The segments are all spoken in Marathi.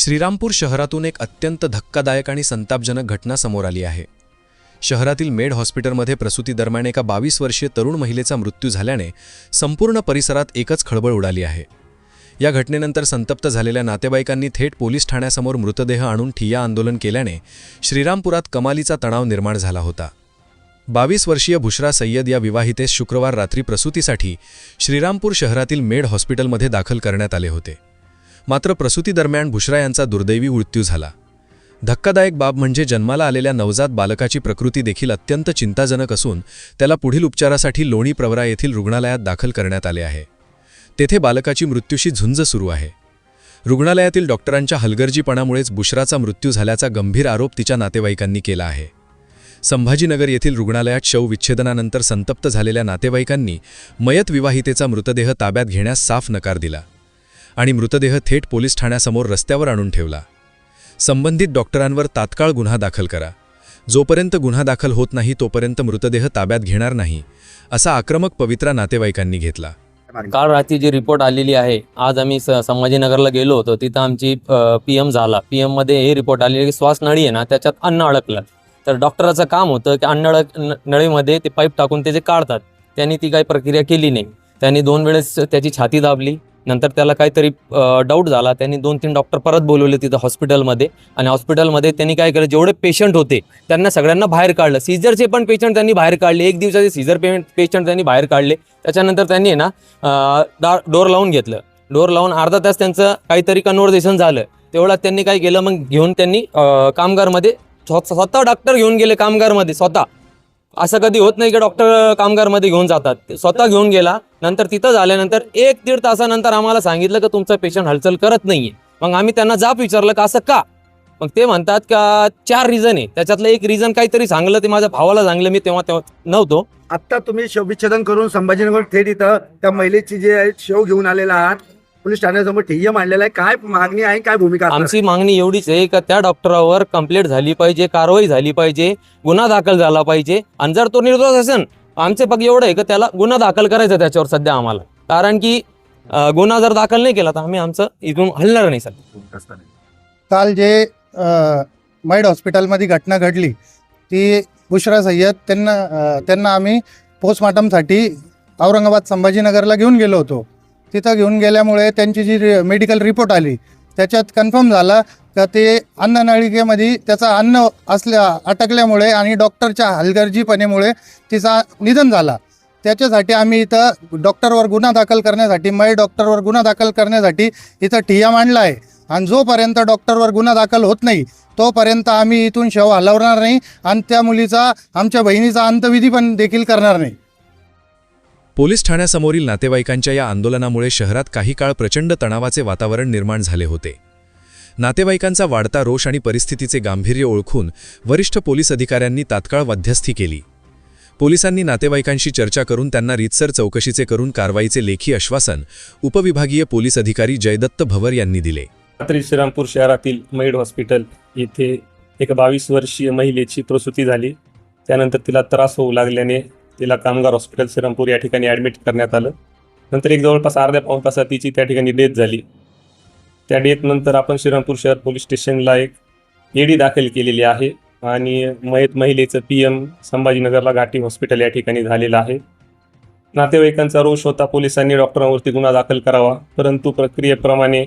श्रीरामपूर शहरातून एक अत्यंत धक्कादायक आणि संतापजनक घटना समोर आली आहे। शहरातील मेड हॉस्पिटलमध्ये प्रसूतीदरम्यान एका 22 वर्षीय तरुण महिलेचा मृत्यू झाल्याने संपूर्ण परिसरात एकच खळबळ उडाली आहे। या घटनेनंतर संतप्त झालेल्या नातेवाईकांनी थेट पोलीस ठाण्यासमोर मृतदेह आणून ठिय्या आंदोलन केल्याने श्रीरामपुरात कमालीचा तणाव निर्माण झाला होता। 22 वर्षीय बुशरा सय्यद या विवाहितेस शुक्रवार रात्री प्रसूतीसाठी श्रीरामपूर शहरातील मेड हॉस्पिटलमध्ये दाखल करण्यात आले होते। मात्र प्रसूतीदरम्यान बुशरा यांचा दुर्दैवी मृत्यू झाला। धक्कादायक बाब म्हणजे जन्माला आलेल्या नवजात बालकाची प्रकृती देखील अत्यंत चिंताजनक असून त्याला पुढील उपचारासाठी लोणी प्रवरा येथील रुग्णालयात दाखल करण्यात आले आहे। तेथे बालकाची मृत्यूशी झुंज सुरू आहे। रुग्णालयातील डॉक्टरांच्या हलगर्जीपणामुळेच बुशराचा मृत्यू झाल्याचा गंभीर आरोप तिच्या नातेवाईकांनी केला आहे। संभाजीनगर येथील रुग्णालयात शवविच्छेदनानंतर संतप्त झालेल्या नातेवाईकांनी मयत विवाहितेचा मृतदेह ताब्यात घेण्यास साफ नकार दिला आणि मृतदेह थेट पोलीस ठाण्यासमोर रस्त्यावर आणून ठेवला। संबंधित डॉक्टरांवर तात्काळ गुन्हा दाखल करा, जोपर्यंत गुन्हा दाखल होत नाही तोपर्यंत मृतदेह ताब्यात घेणार नाही, असा आक्रमक पवित्रा नातेवाईकांनी घेतला। काल रात्री जी रिपोर्ट आलेली आहे, आज आम्ही संभाजीनगरला गेलो होतो, तिथं आमची PM झाला। PM मध्ये हे रिपोर्ट आलेली की श्वास नळी आहे ना, त्याच्यात अन्न अडकलं। तर डॉक्टराचं काम होतं की अन्न नळीमध्ये ते पाईप टाकून ते काढतात। त्यांनी ती काही प्रक्रिया केली नाही। त्यांनी 2 वेळेस त्याची छाती दाबली, नंतर त्याला काहीतरी डाऊट झाला। त्यांनी 2-3 डॉक्टर परत बोलवले तिथं हॉस्पिटलमध्ये आणि हॉस्पिटलमध्ये त्यांनी काय केलं, जेवढे पेशंट होते त्यांना सगळ्यांना बाहेर काढलं। सीझरचे पण पेशंट त्यांनी बाहेर काढले, 1 दिवसाचे सीझर पेशंट त्यांनी बाहेर काढले। त्याच्यानंतर त्यांनी ना डोर लावून घेतलं। डोर लावून अर्धा तास त्यांचं काहीतरी कन्व्हर्सेशन झालं। तेवढ्यात त्यांनी काय केलं, मग घेऊन त्यांनी कामगारमध्ये स्वतः डॉक्टर घेऊन गेले कामगारमध्ये स्वतः। असं कधी होत नाही की डॉक्टर कामगारमध्ये घेऊन जातात, स्वतः घेऊन गेला। नंतर तिथं झाल्यानंतर 1-1.5 तासानंतर आम्हाला सांगितलं की तुमचा पेशंट हालचाल करत नाहीये। मग आम्ही त्यांना जाब विचारलं का असं का? मग ते म्हणतात का 4 रिझन आहे, त्याच्यातलं एक रिझन काहीतरी सांगलं, ते माझ्या भावाला सांगलं, मी तेव्हा नव्हतो। आता तुम्ही शवविच्छेदन करून संभाजीनगर थेट इथं त्या महिलेची जे शव घेऊन आलेला आहात, पोलीस ठाण्यासमोर ठिय्या मांडलेला आहे, काय मागणी आहे, काय भूमिका? आमची मागणी एवढीच आहे का त्या डॉक्टरावर कंप्लेंट झाली पाहिजे, कारवाई झाली पाहिजे, गुन्हा दाखल झाला पाहिजे। आणि जर तो निर्दोष असेल, आमचे फक्त एवढं आहे की त्याला गुन्हा दाखल करायचा त्याच्यावर सध्या आम्हाला, कारण की गुन्हा जर दाखल नाही केला तर आम्ही आमचं इथून हलणार नाही सध्या। काल जे मेड हॉस्पिटलमध्ये घटना घडली ती बुशरा सय्यद त्यांना आम्ही पोस्टमॉर्टमसाठी औरंगाबाद संभाजीनगरला घेऊन गेलो होतो। तिथं घेऊन गेल्यामुळे त्यांची जी मेडिकल रिपोर्ट आली त्याच्यात कन्फर्म झाला का ते अन्ननळिकेमध्ये त्याचा अन्न अटकल्यामुळे आणि डॉक्टरच्या हलगर्जीपणेमुळे तिचा निधन झाला। त्याच्यासाठी आम्ही इथं डॉक्टरवर गुन्हा दाखल करण्यासाठी, मेड डॉक्टरवर गुन्हा दाखल करण्यासाठी इथं ठिय्या मांडला आहे। आणि जोपर्यंत डॉक्टरवर गुन्हा दाखल होत नाही तोपर्यंत आम्ही इथून शव हलवणार नाही आणि त्या मुलीचा, आमच्या बहिणीचा अंत्यविधी पण देखील करणार नाही। पोलीस ठाण्यासमोरील नातेवाईकांच्या या आंदोलनामुळे शहरात काही काळ प्रचंड तणावाचे वातावरण निर्माण झाले होते। नातेवाईकांचा वाढता रोष आणि परिस्थितीचे गांभीर्य ओळखून वरिष्ठ पोलीस अधिकाऱ्यांनी तात्काळ मध्यस्थी केली। पोलिसांनी नातेवाईकांशी चर्चा करून त्यांना रीतसर चौकशीचे करून कारवाईचे लेखी आश्वासन उपविभागीय पोलीस अधिकारी जयदत्त भवर यांनी दिले। रात्री श्रीरामपूर शहरातील मेड हॉस्पिटल येथे एक 22 वर्षीय महिलेची प्रसूती झाली। त्यानंतर तिला त्रास होऊ लागल्याने तिला कामगार हॉस्पिटल श्रीरामपूर या ठिकाणी ॲडमिट करण्यात आलं। नंतर एक जवळपास अर्ध्या-पाऊण तासात तिची त्या ठिकाणी डेथ झाली। त्या डेथनंतर आपण श्रीरामपूर शहर पोलीस स्टेशनला एक ED दाखल केलेली आहे आणि मयत महिलेचं PM संभाजीनगरला घाटी हॉस्पिटल या ठिकाणी झालेलं आहे। नातेवाईकांचा रोष होता, पोलिसांनी डॉक्टरांवरती गुन्हा दाखल करावा, परंतु प्रक्रियेप्रमाणे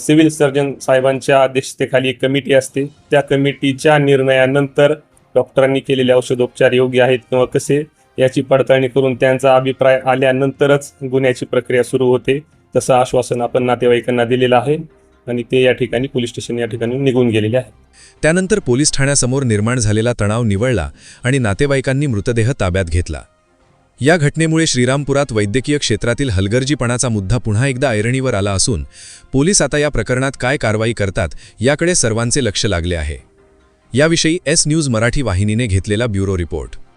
सिव्हिल सर्जन साहेबांच्या अध्यक्षतेखाली एक कमिटी असते। त्या कमिटीच्या निर्णयानंतर डॉक्टरांनी केलेले औषधोपचार योग्य आहेत किंवा कसे याची पडताळणी करून त्यांचा अभिप्राय आल्यानंतरच गुन्ह्याची प्रक्रिया सुरू होते। तसं आश्वासन आपण नातेवाईकांना दिलेलं आहे आणि ते या ठिकाणी पोलीस स्टेशन या ठिकाणी निघून गेलेले आहे। त्यानंतर पोलीस ठाण्यासमोर निर्माण झालेला तणाव निवळला आणि नातेवाईकांनी मृतदेह ताब्यात घेतला। या घटनेमुळे श्रीरामपुरात वैद्यकीय क्षेत्रातील हलगर्जीपणाचा मुद्दा पुन्हा एकदा ऐरणीवर आला असून पोलीस आता या प्रकरणात काय कारवाई करतात याकडे सर्वांचे लक्ष लागले आहे। याविषयी S न्यूज मराठी वाहिनीने घेतलेला ब्युरो रिपोर्ट।